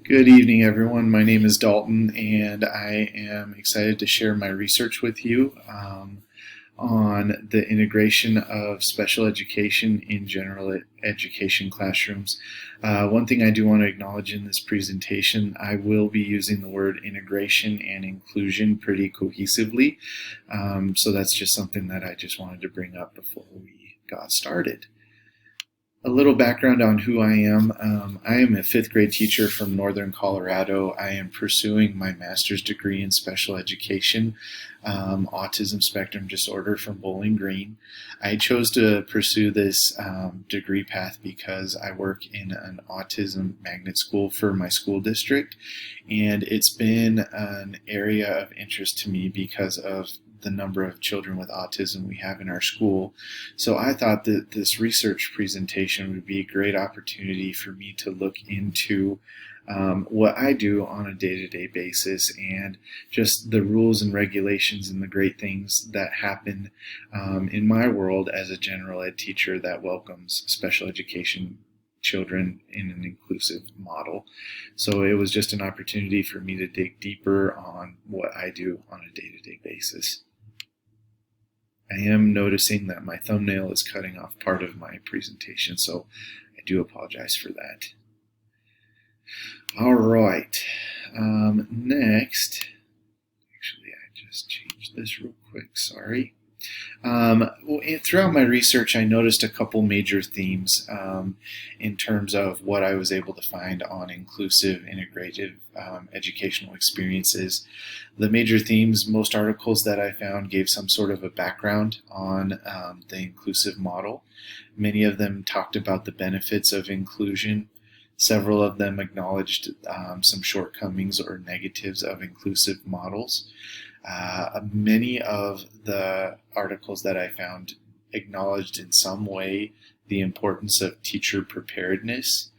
Good evening, everyone. My name is Dalton, and I am excited to share my research with you on the integration of special education in general education classrooms. One thing I do want to acknowledge in this presentation, I will be using the word integration and inclusion pretty cohesively. So that's just something that I just wanted to bring up before we got started. A little background on who I am. I am a fifth grade teacher from Northern Colorado. I am pursuing my master's degree in special education, autism spectrum disorder from Bowling Green. I chose to pursue this degree path because I work in an autism magnet school for my school district, and it's been an area of interest to me because of the number of children with autism we have in our school. So I thought that this research presentation would be a great opportunity for me to look into what I do on a day-to-day basis and just the rules and regulations and the great things that happen in my world as a general ed teacher that welcomes special education children in an inclusive model. So it was just an opportunity for me to dig deeper on what I do on a day-to-day basis. I am noticing that my thumbnail is cutting off part of my presentation, so I do apologize for that. All right, next, actually I just changed this real quick, sorry. Throughout my research, I noticed a couple major themes in terms of what I was able to find on inclusive, integrative educational experiences. The major themes, most articles that I found gave some sort of a background on the inclusive model. Many of them talked about the benefits of inclusion. Several of them acknowledged some shortcomings or negatives of inclusive models. Many of the articles that I found acknowledged in some way the importance of teacher preparedness.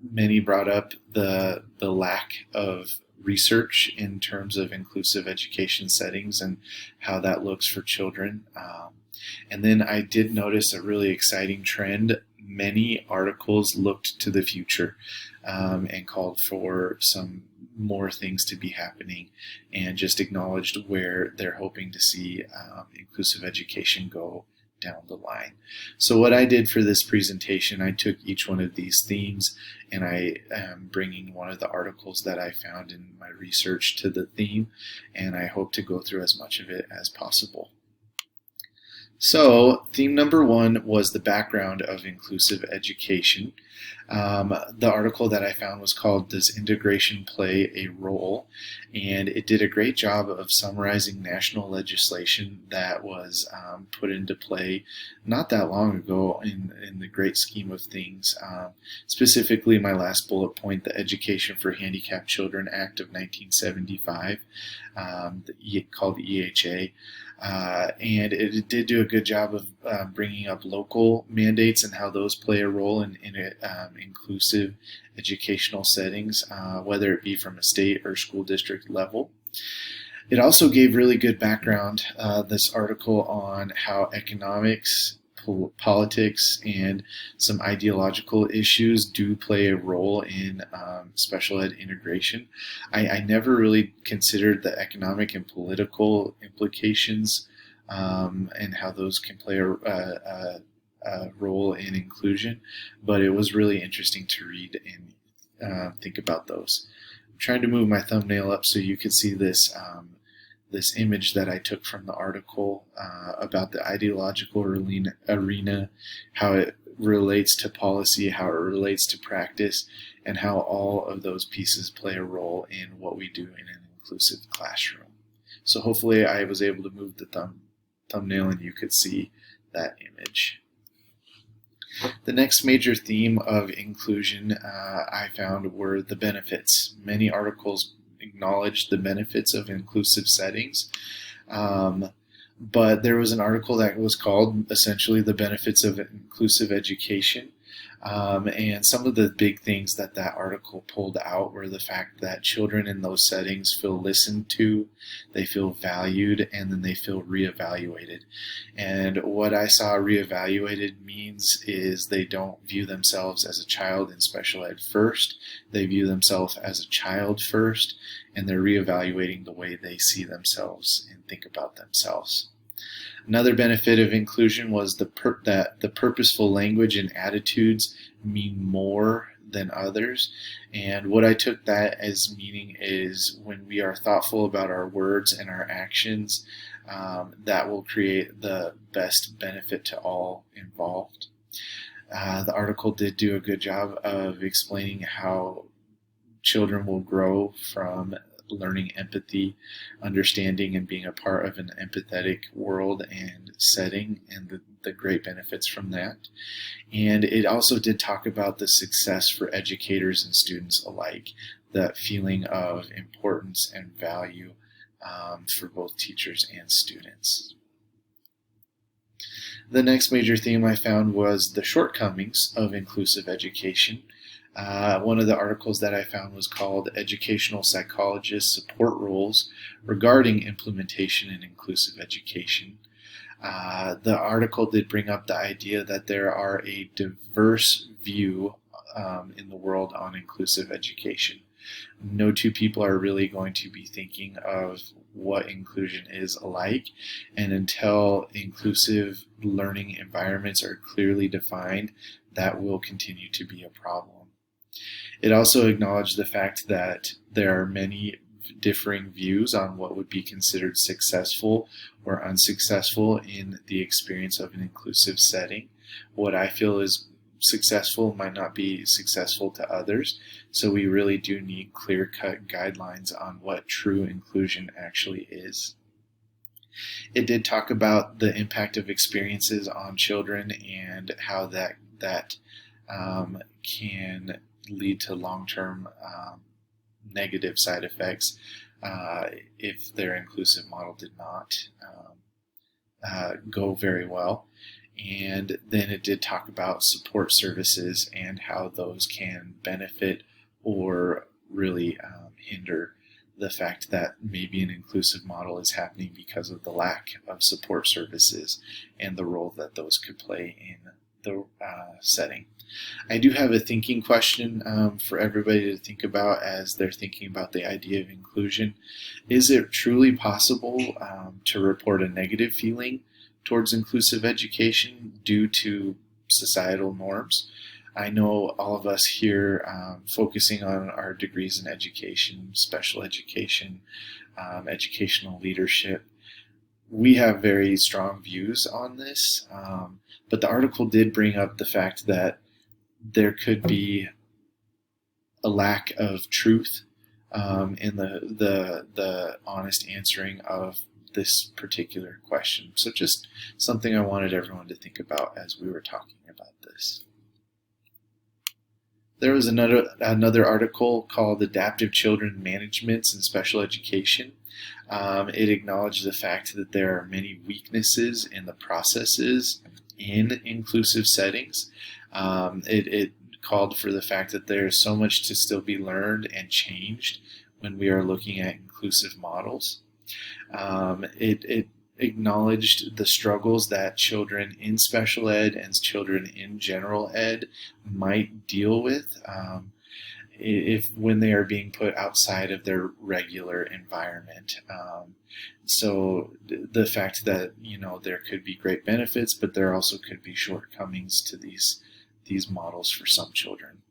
Many brought up the lack of research in terms of inclusive education settings and how that looks for children. And then I did notice a really exciting trend. Many articles looked to the future and called for some more things to be happening and just acknowledged where they're hoping to see inclusive education go down the line. So what I did for this presentation, I took each one of these themes and I am bringing one of the articles that I found in my research to the theme, and I hope to go through as much of it as possible. So theme number one was the background of inclusive education. The article that I found was called "Does Integration Play a Role?" and it did a great job of summarizing national legislation that was put into play not that long ago in the great scheme of things. Specifically, my last bullet point, the Education for Handicapped Children Act of 1975, called EHA. And it did do a good job of bringing up local mandates and how those play a role in inclusive educational settings, whether it be from a state or school district level. It also gave really good background, this article, on how economics, politics, and some ideological issues do play a role in special ed integration. I never really considered the economic and political implications and how those can play a role in inclusion, but it was really interesting to read and think about those. I'm trying to move my thumbnail up so you can see this this image that I took from the article about the ideological arena, how it relates to policy, how it relates to practice, and how all of those pieces play a role in what we do in an inclusive classroom. So hopefully I was able to move the thumbnail and you could see that image. The next major theme of inclusion I found were the benefits. Many articles acknowledged the benefits of inclusive settings, but there was an article that was called essentially "The Benefits of Inclusive Education." And some of the big things that that article pulled out were the fact that children in those settings feel listened to, they feel valued, and then they feel reevaluated. And what I saw reevaluated means is they don't view themselves as a child in special ed first, they view themselves as a child first, and they're reevaluating the way they see themselves and think about themselves. Another benefit of inclusion was that the purposeful language and attitudes mean more than others. And what I took that as meaning is when we are thoughtful about our words and our actions, that will create the best benefit to all involved. The article did do a good job of explaining how children will grow from learning empathy, understanding, and being a part of an empathetic world and setting, and the great benefits from that. And it also did talk about the success for educators and students alike, that feeling of importance and value for both teachers and students. The next major theme I found was the shortcomings of inclusive education. One of the articles that I found was called Educational Psychologists Support Roles Regarding Implementation in Inclusive Education. The article did bring up the idea that there are a diverse view in the world on inclusive education. No two people are really going to be thinking of what inclusion is alike, and until inclusive learning environments are clearly defined, that will continue to be a problem. It also acknowledged the fact that there are many differing views on what would be considered successful or unsuccessful in the experience of an inclusive setting. What I feel is successful might not be successful to others, so we really do need clear-cut guidelines on what true inclusion actually is. It did talk about the impact of experiences on children and how that can lead to long-term negative side effects if their inclusive model did not go very well. And then it did talk about support services and how those can benefit or really hinder the fact that maybe an inclusive model is happening because of the lack of support services and the role that those could play in the setting. I do have a thinking question for everybody to think about as they're thinking about the idea of inclusion. Is it truly possible to report a negative feeling towards inclusive education due to societal norms? I know all of us here focusing on our degrees in education, special education, educational leadership, we have very strong views on this, but the article did bring up the fact that there could be a lack of truth in the honest answering of this particular question. So just something I wanted everyone to think about as we were talking about this. There was another article called Adaptive Children Managements in Special Education. It acknowledged the fact that there are many weaknesses in the processes in inclusive settings. It called for the fact that there is so much to still be learned and changed when we are looking at inclusive models. It acknowledged the struggles that children in special ed and children in general ed might deal with when they are being put outside of their regular environment. So the fact that there could be great benefits, but there also could be shortcomings to these models for some children.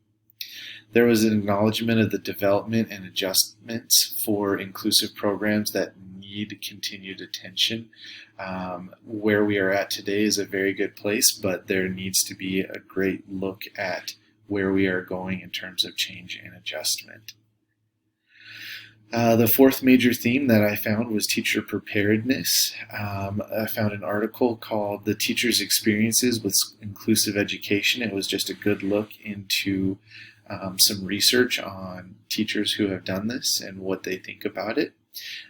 There was an acknowledgement of the development and adjustments for inclusive programs that need continued attention. Where we are at today is a very good place, but there needs to be a great look at where we are going in terms of change and adjustment. The fourth major theme that I found was teacher preparedness. I found an article called The Teacher's Experiences with Inclusive Education. It was just a good look into some research on teachers who have done this and what they think about it.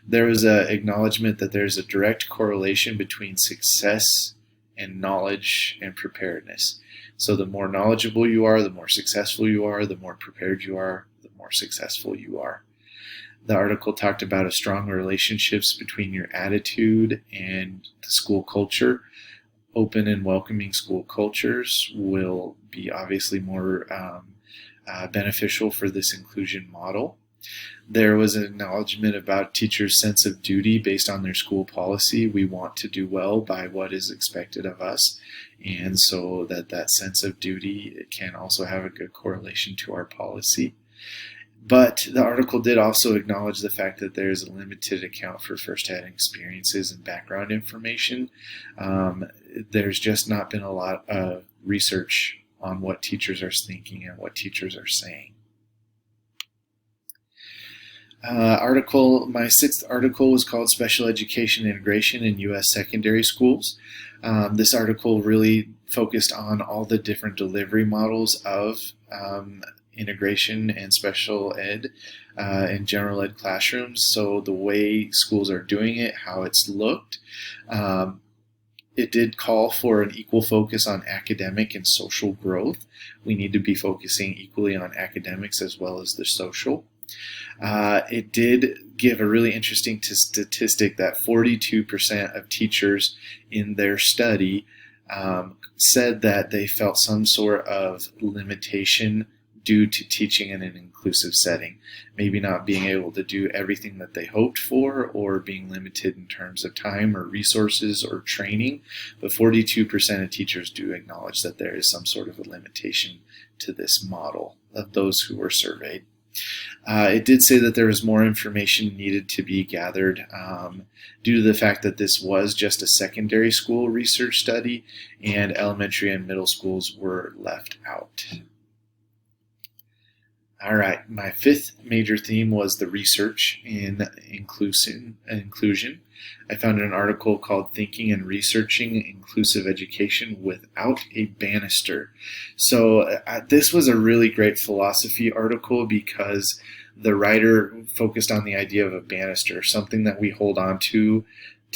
There was an acknowledgement that there's a direct correlation between success and knowledge and preparedness. So the more knowledgeable you are, the more successful you are, the more prepared you are, the more successful you are. The article talked about a strong relationships between your attitude and the school culture. Open and welcoming school cultures will be obviously more beneficial for this inclusion model. There was an acknowledgement about teachers' sense of duty based on their school policy. We want to do well by what is expected of us, and so that sense of duty can also have a good correlation to our policy. But the article did also acknowledge the fact that there is a limited account for first-hand experiences and background information. There's just not been a lot of research on what teachers are thinking and what teachers are saying. My sixth article was called Special Education Integration in U.S. Secondary Schools. This article really focused on all the different delivery models of integration and special ed in general ed classrooms. So the way schools are doing it, how it's looked. It did call for an equal focus on academic and social growth. We need to be focusing equally on academics as well as the social. It did give a really interesting statistic that 42% of teachers in their study said that they felt some sort of limitation due to teaching in an inclusive setting, maybe not being able to do everything that they hoped for or being limited in terms of time or resources or training, but 42% of teachers do acknowledge that there is some sort of a limitation to this model of those who were surveyed. It did say that there was more information needed to be gathered due to the fact that this was just a secondary school research study and elementary and middle schools were left out. All right, my fifth major theme was the research in inclusion. I found an article called Thinking and Researching Inclusive Education Without a Banister. So this was a really great philosophy article because the writer focused on the idea of a banister, something that we hold on to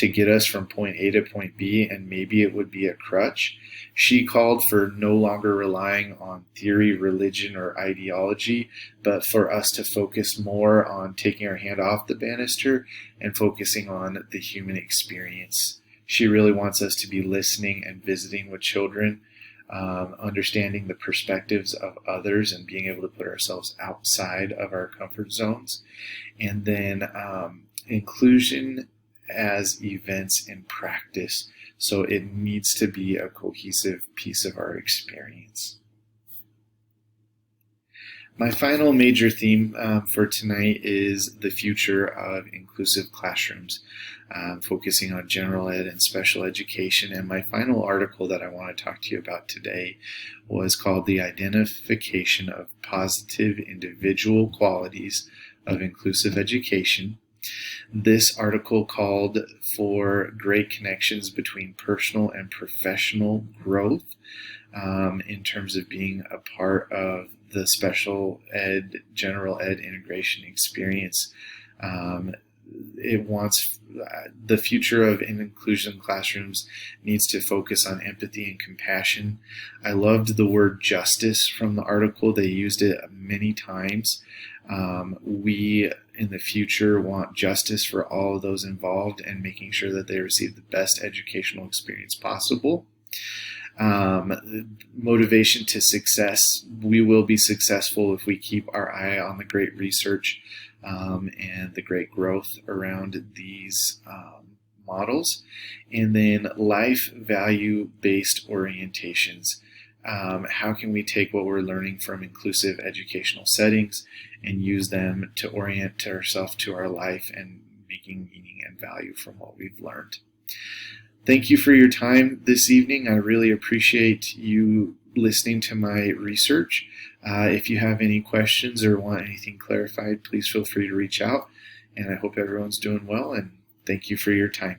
get us from point A to point B, and maybe it would be a crutch. She called for no longer relying on theory, religion, or ideology, but for us to focus more on taking our hand off the banister and focusing on the human experience. She really wants us to be listening and visiting with children, understanding the perspectives of others and being able to put ourselves outside of our comfort zones. And then inclusion as events in practice. So it needs to be a cohesive piece of our experience. My final major theme for tonight is the future of inclusive classrooms, focusing on general ed and special education. And my final article that I want to talk to you about today was called The Identification of Positive Individual Qualities of Inclusive Education. This article called for great connections between personal and professional growth in terms of being a part of the special ed, general ed integration experience. It wants the future of inclusion classrooms needs to focus on empathy and compassion. I loved the word justice from the article. They used it many times. We in the future want justice for all of those involved and making sure that they receive the best educational experience possible. Motivation to success. We will be successful if we keep our eye on the great research and the great growth around these models. And then life value-based orientations. How can we take what we're learning from inclusive educational settings and use them to orient ourselves to our life and making meaning and value from what we've learned? Thank you for your time this evening. I really appreciate you listening to my research. If you have any questions or want anything clarified, please feel free to reach out. And I hope everyone's doing well, and thank you for your time.